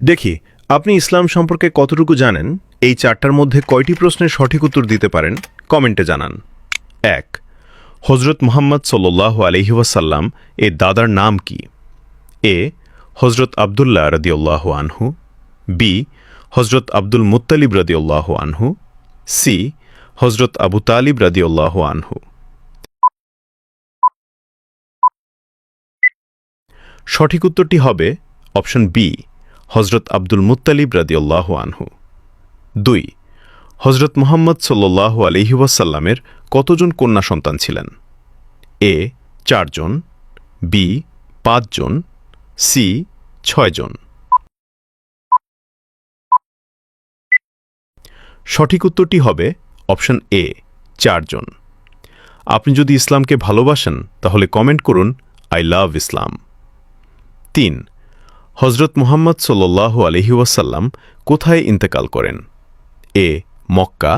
দেখি আপনি ইসলাম সম্পর্কে কতটুকু জানেন। এই চারটার মধ্যে কয়টি প্রশ্নের সঠিক উত্তর দিতে পারেন কমেন্টে জানান। ১. হজরত মুহাম্মদ সাল্লাল্লাহু আলাইহি ওয়াসাল্লাম এর দাদার নাম কি? এ. হজরত আবদুল্লাহ রাদিয়াল্লাহু আনহু, বি. হজরত আব্দুল মুত্তালিব রাদিয়াল্লাহু আনহু, সি. হজরত আবু তালিব রাদিয়াল্লাহু আনহু। সঠিক উত্তরটি হবে অপশন বি, হজরত আব্দুল মুত্তালিব রাদিয়াল্লাহু আনহু। ২. হজরত মুহাম্মদ সাল্লাল্লাহু আলাইহি ওয়াসাল্লামের কতজন কন্যা সন্তান ছিলেন? এ. ৪ জন, বি. ৫ জন, সি. ৬ জন। সঠিক উত্তরটি হবে অপশন এ, ৪ জন। আপনি যদি ইসলামকে ভালোবাসেন তাহলে কমেন্ট করুন আই লাভ ইসলাম। ৩. হজরত মুহাম্মদ সাল্লাল্লাহু আলাইহি ওয়াসাল্লাম কোথায় ইন্তেকাল করেন? A. Mecca,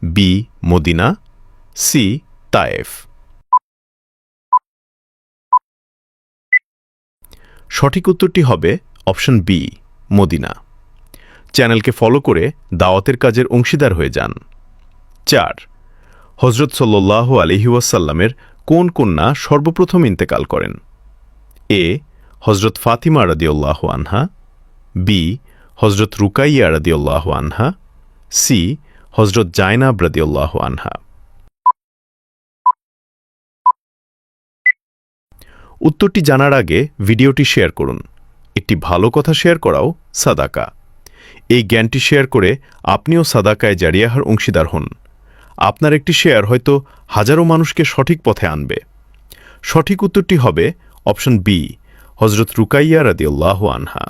B. Medina, C. Taif. সঠিক উত্তরটি হবে অপশন বি, মদিনা। চ্যানেলকে ফলো করে দাওয়াতের কাজের অংশীদার হয়ে যান। ৪. হজরত সাল্লাল্লাহু আলাইহি ওয়াসাল্লামের কোন কন্যা সর্বপ্রথম ইন্তেকাল করেন? এ. হজরত ফাতিমা রাদিয়াল্লাহু আনহা, বি. হজরত রুকাইয়া রাদিয়াল্লাহু আনহা, সি. হজরত জায়নাব রাদিয়াল্লাহু আনহা। উত্তরটি জানার আগে ভিডিওটি শেয়ার করুন। একটি ভালো কথা শেয়ার করাও সাদাকা। এই জ্ঞানটি শেয়ার করে আপনিও সাদাকায় জারিয়াহার অংশীদার হন। আপনার একটি শেয়ার হয়তো হাজারো মানুষকে সঠিক পথে আনবে। সঠিক উত্তরটি হবে অপশন বি, হজরত রুকাইয়া রাদিয়াল্লাহু আনহা।